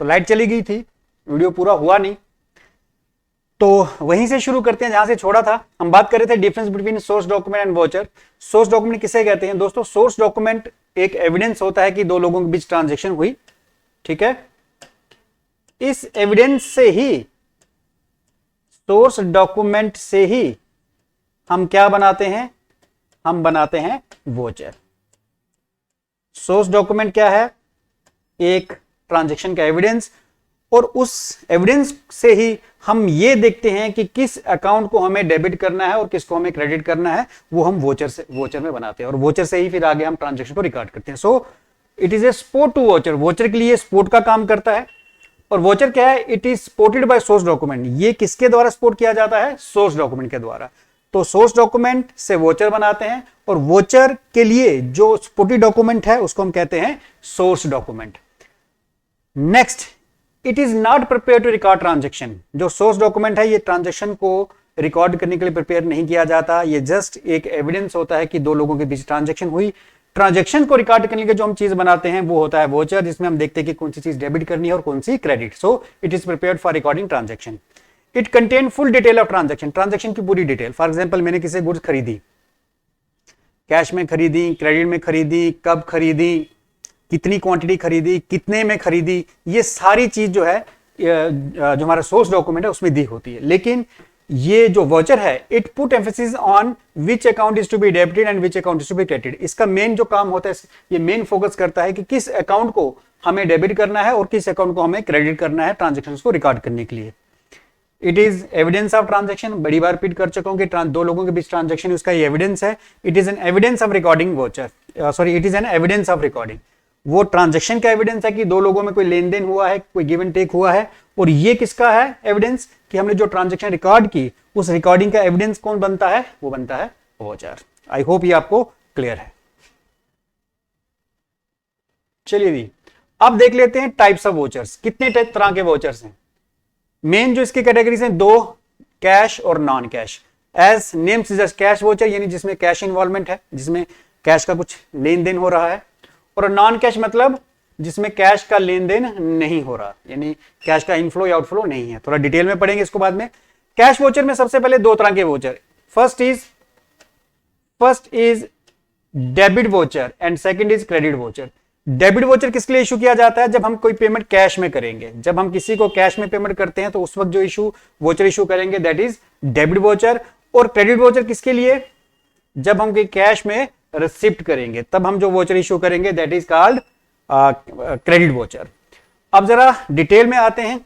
तो लाइट चली गई थी, वीडियो पूरा हुआ नहीं। तो वहीं से शुरू करते हैं जहां से छोड़ा था। हम बात कर रहे थे difference between source document and voucher. Source document किसे कहते हैं दोस्तों? सोर्स डॉक्यूमेंट एक एविडेंस होता है कि दो लोगों के बीच ट्रांजेक्शन हुई, ठीक है। इस एविडेंस से ही, सोर्स डॉक्यूमेंट से ही हम क्या बनाते हैं? हम बनाते हैं वोचर। सोर्स डॉक्यूमेंट क्या है? एक ट्रांजैक्शन का एविडेंस, और उस एविडेंस से ही हम ये देखते हैं कि किस अकाउंट को हमें डेबिट करना है और किसको हमें क्रेडिट करना है, वो हम वोचर में बनाते हैं, और वोचर से ही फिर आगे हम ट्रांजैक्शन को रिकॉर्ड करते हैं। So it is a support to voucher. Voucher के लिए सपोर्ट का काम करता है। और वोचर क्या है? It is supported by source document. ये किसके द्वारा सपोर्ट किया जाता है? सोर्स डॉक्यूमेंट के द्वारा। तो सोर्स डॉक्यूमेंट से वोचर बनाते हैं, और वोचर के लिए जो सपोर्टेड डॉक्यूमेंट है उसको हम कहते हैं source document. Next, it is not prepare to record transaction. जो सोर्स डॉक्यूमेंट है ये ट्रांजेक्शन को रिकॉर्ड करने के लिए प्रिपेयर नहीं किया जाता। ये जस्ट एक एविडेंस होता है कि दो लोगों के बीच ट्रांजेक्शन हुई। ट्रांजेक्शन को रिकॉर्ड करने के जो हम चीज बनाते हैं वो होता है वोचर, जिसमें हम देखते हैं कि कौन सी चीज डेबिट करनी है और कौन सी credit. So it is prepared for recording transaction. It contain full detail of transaction. Transaction की पूरी डिटेल। फॉर एग्जाम्पल, मैंने किसी गुड्स खरीदी, कैश में खरीदी, क्रेडिट में खरीदी, कब खरीदी, कितनी क्वांटिटी खरीदी, कितने में खरीदी, ये सारी चीज जो है जो हमारा सोर्स डॉक्यूमेंट है उसमें दी होती है। लेकिन ये जो वोचर है, it put emphasis on which account is to be debited and which account is to be credited. इसका मेन जो काम होता है, ये मेन फोकस करता है कि किस अकाउंट को हमें डेबिट करना है और किस अकाउंट को हमें क्रेडिट करना है ट्रांजेक्शन को रिकॉर्ड करने के लिए। It is evidence of transaction. बड़ी बार रिपीट कर चुका हूं कि दो लोगों के बीच ट्रांजेक्शन उसका ये एविडेंस है। It is an evidence of recording voucher, sorry, it is an evidence of recording. वो ट्रांजैक्शन का एविडेंस है कि दो लोगों में कोई लेन देन हुआ है, कोई गिव एंड टेक हुआ है। और ये किसका है एविडेंस? कि हमने जो ट्रांजैक्शन रिकॉर्ड की, उस रिकॉर्डिंग का एविडेंस कौन बनता है? वो बनता है वोचर। आई होप ये आपको क्लियर है। चलिए जी, अब देख लेते हैं टाइप्स ऑफ वोचर्स। कितने तरह के वोचर्स हैं? मेन जो इसकी कैटेगरीज हैं दो, कैश और non cash. As name suggest, cash voucher यानी जिसमें कैश इन्वॉल्वमेंट है, जिसमें कैश का कुछ लेन देन हो रहा है। और नॉन कैश मतलब जिसमें कैश का लेन देन नहीं हो रहा, यानी कैश का इनफ्लो या आउटफ्लो नहीं है। थोड़ा डिटेल में पढ़ेंगे इसको बाद में। कैश वोचर में सबसे पहले दो तरह के voucher, first is debit voucher and second is credit voucher. Debit voucher किसके लिए इशू किया जाता है? जब हम कोई पेमेंट कैश में करेंगे, जब हम किसी को कैश में पेमेंट करते हैं तो उस वक्त जो वोचर इशू करेंगे, दैट इज डेबिट वोचर। और क्रेडिट वोचर किसके लिए? जब हम कैश में रिसिप्ट करेंगे तब हम जो वोचर इशू करेंगे, that is called credit voucher. अब जरा डिटेल में आते हैं।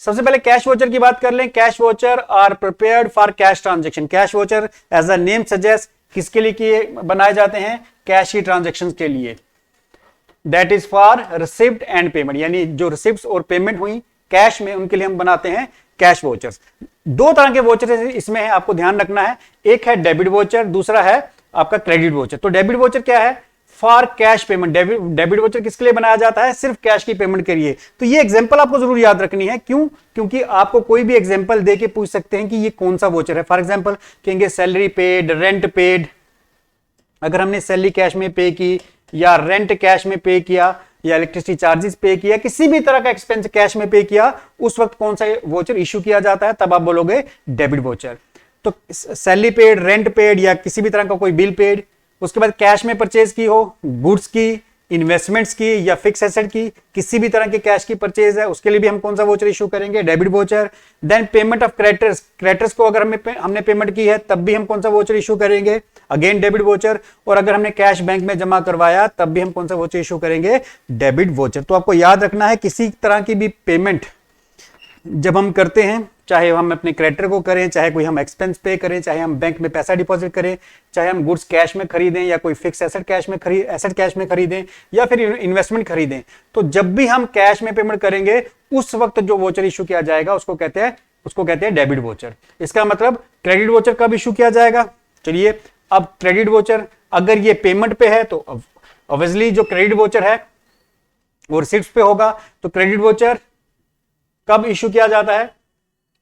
सबसे पहले कैश वोचर की बात कर लें। Cash voucher are prepared for cash transaction. Cash voucher as a name suggest किसके लिए किए बनाए जाते हैं? कैश की ट्रांजेक्शन के लिए। That is for receipt and payment, यानी जो रिसिप्ट और पेमेंट हुई कैश में, उनके लिए हम बनाते हैं कैश वोचर्स। दो तरह के वोचर इसमें है, आपको ध्यान रखना है। एक है डेबिट वोचर, दूसरा है आपका क्रेडिट वोचर। तो डेबिट वोचर क्या है? For cash payment. Debit voucher किसके लिए बनाया जाता है? सिर्फ कैश की पेमेंट के लिए। तो ये एग्जांपल आपको जरूर याद रखनी है। क्यों? क्योंकि आपको कोई भी एग्जांपल देके पूछ सकते हैं कि ये कौन सा वोचर है। फॉर एग्जांपल कहेंगे सैलरी पेड, रेंट पेड। अगर हमने सैलरी कैश में पे की, या रेंट कैश में पे किया, या इलेक्ट्रिसिटी चार्जेस पे किया, किसी भी तरह का एक्सपेंस कैश में पे किया, उस वक्त कौन सा वोचर इशू किया जाता है? तब आप बोलोगे डेबिट वोचर। तो सैलरी पेड, रेंट पेड, या किसी भी तरह का कोई बिल पेड। उसके बाद कैश में परचेज की हो, गुड्स की, इन्वेस्टमेंट्स की, या फिक्स एसेट की, किसी भी तरह के कैश की परचेज है, उसके लिए भी हम कौन सा वोचर इशू करेंगे? Debit voucher. Then payment of creditors. Creditors को अगर हमने पेमेंट की है तब भी हम कौन सा वोचर इशू करेंगे? Again debit voucher. और अगर हमने कैश बैंक में जमा करवाया तब भी हम कौन सा वोचर इशू करेंगे? Debit voucher. तो आपको याद रखना है, किसी तरह की भी पेमेंट जब हम करते हैं, चाहे हम अपने क्रेडिटर को करें, चाहे कोई हम एक्सपेंस पे करें, चाहे हम बैंक में पैसा डिपॉजिट करें, चाहे हम गुड्स कैश में खरीदें, या कोई फिक्स एसेट कैश में खरीदें, या फिर इन्वेस्टमेंट खरीदें, तो जब भी हम कैश में पेमेंट करेंगे उस वक्त जो वोचर इशू किया जाएगा उसको कहते हैं डेबिट वोचर। इसका मतलब क्रेडिट वोचर कब इशू किया जाएगा? चलिए, अब क्रेडिट वोचर अगर ये पेमेंट पे है तो ऑब्वियसली जो क्रेडिट वोचर है वो रिसिप्ट पे होगा। तो क्रेडिट वोचर कब इशू किया जाता है?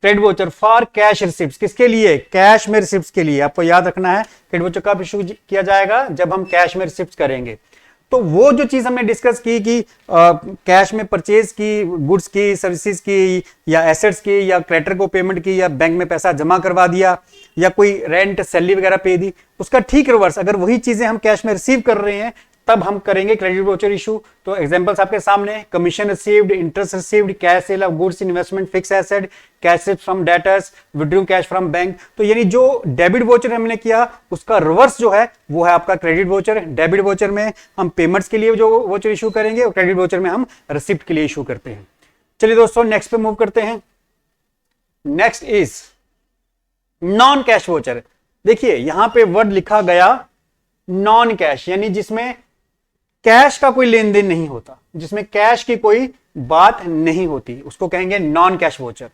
Credit voucher for cash receipt. किसके लिए? कैश में रिसिप्ट के लिए। आपको याद रखना है क्रेडिट वोचर कब इशू किया जाएगा? जब हम कैश में रिसिप्ट करेंगे। तो वो जो चीज हमने डिस्कस की कि कैश में परचेज की, गुड्स की, सर्विसेज की, या एसेट्स की, या क्रेडिटर को पेमेंट की, या बैंक में पैसा जमा करवा दिया, या कोई रेंट सैलरी वगैरह पे दी, उसका ठीक रिवर्स अगर वही चीजें हम कैश में रिसीव कर रहे हैं तब हम करेंगे क्रेडिट वाउचर इशू। तो एग्जांपल्स आपके सामने, commission received, interest received, cash cell of goods, investment, fix asset, cash from debtors, withdrew cash from bank. तो यानी जो डेबिट वाउचर हमने किया उसका रिवर्स जो है वो है आपका क्रेडिट वाउचर। डेबिट वाउचर में हम पेमेंट्स के लिए जो वाउचर इशू करेंगे और क्रेडिट वाउचर में हम रिसिप्ट के लिए इशू करते हैं। चलिए दोस्तों नेक्स्ट पे मूव करते हैं। Next is non cash voucher. देखिए यहां पे वर्ड लिखा गया नॉन कैश, यानी जिसमें कैश का कोई लेन देन नहीं होता, जिसमें कैश की कोई बात नहीं होती, उसको कहेंगे non cash voucher.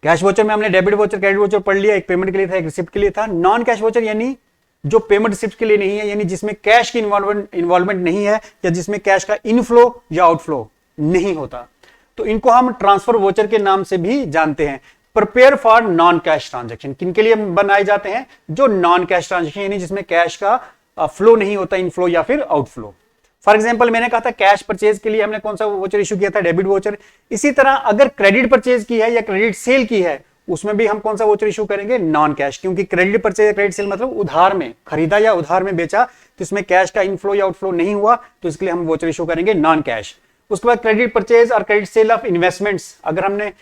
Cash voucher में हमने डेबिट वाउचर, क्रेडिट वाउचर पढ़ लिया, एक पेमेंट के लिए था, एक रिसिप्ट के लिए था। नॉन कैश वाउचर यानी जो पेमेंट रिसिप्ट के लिए नहीं है, यानी जिसमें कैश की इन्वॉल्वमेंट नहीं है, या जिसमें कैश का इनफ्लो या आउटफ्लो नहीं होता, तो इनको हम ट्रांसफर वाउचर के नाम से भी जानते हैं। Prepare for non cash transaction किनके लिए बनाए जाते हैं? जो नॉन कैश ट्रांजेक्शन यानी जिसमें कैश का फ्लो नहीं होता, इनफ्लो या फिर आउटफ्लो। फॉर एग्जांपल मैंने कहा था कैश परचेज के लिए हमने कौन सा वाउचर इशू किया था? Debit voucher. इसी तरह अगर क्रेडिट परचेज की है या क्रेडिट सेल की है उसमें भी हम कौन सा वाउचर इशू करेंगे? नॉन कैश, क्योंकि क्रेडिट परचेज या क्रेडिट सेल मतलब उधार में खरीदा या उधार में बेचा, तो इसमें कैश का इनफ्लो या आउटफ्लो नहीं हुआ, तो इसके लिए हम वाउचर इशू करेंगे नॉन कैश। उसके बाद क्रेडिट परचेज और क्रेडिट सेल ऑफ इन्वेस्टमेंट्स, अगर हमने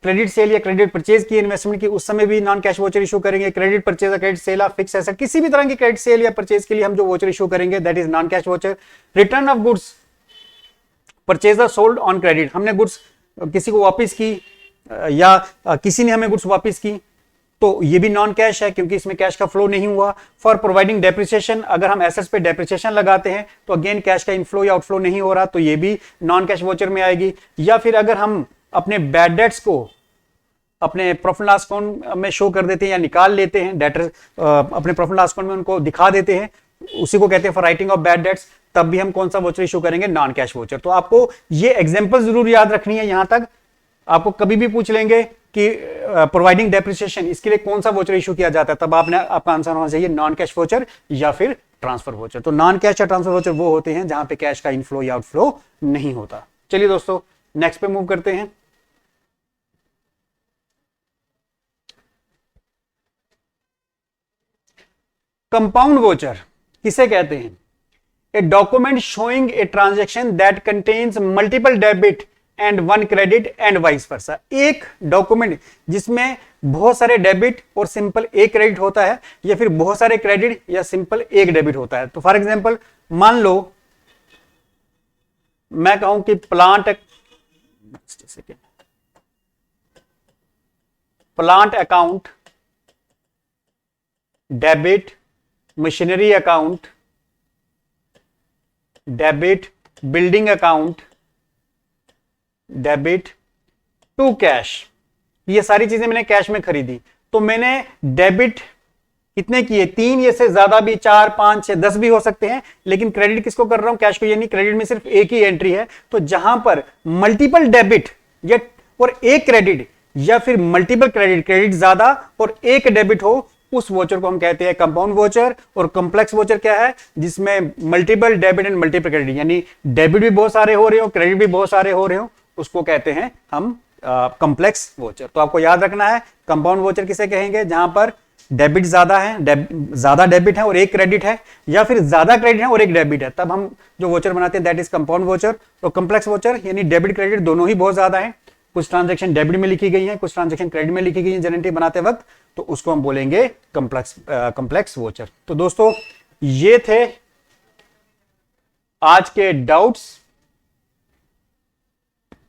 क्रेडिट सेल या क्रेडिट परचेज की इन्वेस्टमेंट की उस समय भी नॉन कैश वाउचर इशू करेंगे। क्रेडिट परचेज और credit sale of fix asset, किसी भी तरह की क्रेडिट सेल या परचेज के लिए हम जो वाउचर इशू करेंगे that is non cash voucher. Return of goods purchase और सोल्ड ऑन क्रेडिट, हमने गुड्स किसी को वापस की या किसी ने हमें गुड्स वापस की, तो ये भी नॉन कैश है क्योंकि इसमें कैश का फ्लो नहीं हुआ। फॉर प्रोवाइडिंग डेप्रिसिएशन, अगर हम एसेट्स पे डेप्रिसिएशन लगाते हैं तो अगेन कैश का इनफ्लो या आउटफ्लो नहीं हो रहा, तो ये भी नॉन कैश वाउचर में आएगी। या फिर अगर हम अपने बैड डेट्स को अपने प्रॉफिट लॉस अकाउंट में शो कर देते हैं या निकाल लेते हैं, डेटर अपने प्रॉफिट लॉस अकाउंट में उनको दिखा देते हैं, उसी को कहते हैं for writing of bad debts, तब भी हम कौन सा वाउचर इशू करेंगे? Non cash voucher. तो आपको ये एग्जांपल जरूर याद रखनी है। यहां तक आपको कभी भी पूछ लेंगे कि प्रोवाइडिंग डेप्रिसिएशन इसके लिए कौन सा वाउचर इशू किया जाता है, तब आपका आंसर होना चाहिए नॉन कैश वाउचर या फिर ट्रांसफर वाउचर। तो नॉन कैश या ट्रांसफर वाउचर वो होते हैं जहां पे कैश का इनफ्लो या आउटफ्लो नहीं होता। चलिए दोस्तों नेक्स्ट पे मूव करते हैं। कंपाउंड वाउचर किसे कहते हैं? A document showing a transaction that contains multiple debit and one credit and vice versa. एक डॉक्यूमेंट जिसमें बहुत सारे डेबिट और सिंपल एक क्रेडिट होता है, या फिर बहुत सारे क्रेडिट या सिंपल एक डेबिट होता है। तो फॉर एग्जांपल मान लो मैं कहूं कि plant account debit, machinery account debit, building account debit to cash, ये सारी चीजें मैंने कैश में खरीदी। तो मैंने डेबिट कितने किए? 3 या से ज्यादा भी, 4, 5, 6, 10 भी हो सकते हैं, लेकिन क्रेडिट किसको कर रहा हूं? कैश को। यानी क्रेडिट में सिर्फ एक ही एंट्री है। तो जहां पर मल्टीपल डेबिट या और एक क्रेडिट, या फिर मल्टीपल क्रेडिट ज्यादा और एक डेबिट हो, उस वोचर को हम कहते हैं कंपाउंड वोचर। और कॉम्प्लेक्स वोचर क्या है? जिसमें multiple debit and multiple credit, यानी डेबिट भी बहुत सारे हो रहे हो, क्रेडिट भी बहुत सारे हो रहे हो, उसको कहते हैं हम कॉम्प्लेक्स वोचर। तो आपको याद रखना है कंपाउंड वोचर किसे कहेंगे? जहां पर डेबिट ज्यादा है, ज्यादा डेबिट है और एक क्रेडिट है, या फिर ज्यादा क्रेडिट है और एक डेबिट है, तब हम जो वोचर बनाते हैं दैट इज कंपाउंड वोचर। और कॉम्प्लेक्स वोचर यानी डेबिट क्रेडिट दोनों ही बहुत ज्यादा है, कुछ ट्रांजैक्शन डेबिट में लिखी गई है, कुछ ट्रांजैक्शन क्रेडिट में लिखी गई है जनरेटिव बनाते वक्त, तो उसको हम बोलेंगे कॉम्प्लेक्स वोचर। तो दोस्तों ये थे आज के डाउट्स।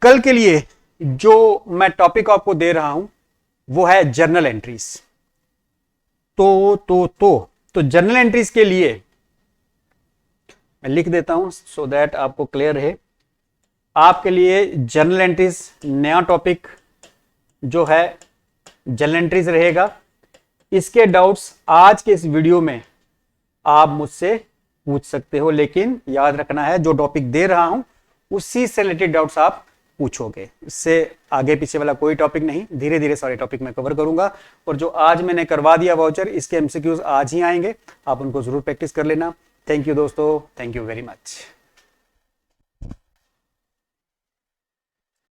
कल के लिए जो मैं टॉपिक आपको दे रहा हूं वो है जर्नल एंट्रीज। तो जर्नल एंट्रीज के लिए मैं लिख देता हूं सो दैट आपको क्लियर रहे। आपके लिए जर्नल एंट्रीज नया टॉपिक जो है जर्नल एंट्रीज रहेगा। इसके डाउट्स आज के इस वीडियो में आप मुझसे पूछ सकते हो, लेकिन याद रखना है जो टॉपिक दे रहा हूं उसी से रिलेटेड डाउट्स आप पूछोगे, इससे आगे पीछे वाला कोई टॉपिक नहीं। धीरे धीरे सारे टॉपिक मैं कवर करूंगा। और जो आज मैंने करवा दिया वाउचर, इसके एमसीक्यूज आज ही आएंगे, आप उनको जरूर प्रैक्टिस कर लेना। थैंक यू दोस्तों, थैंक यू वेरी मच।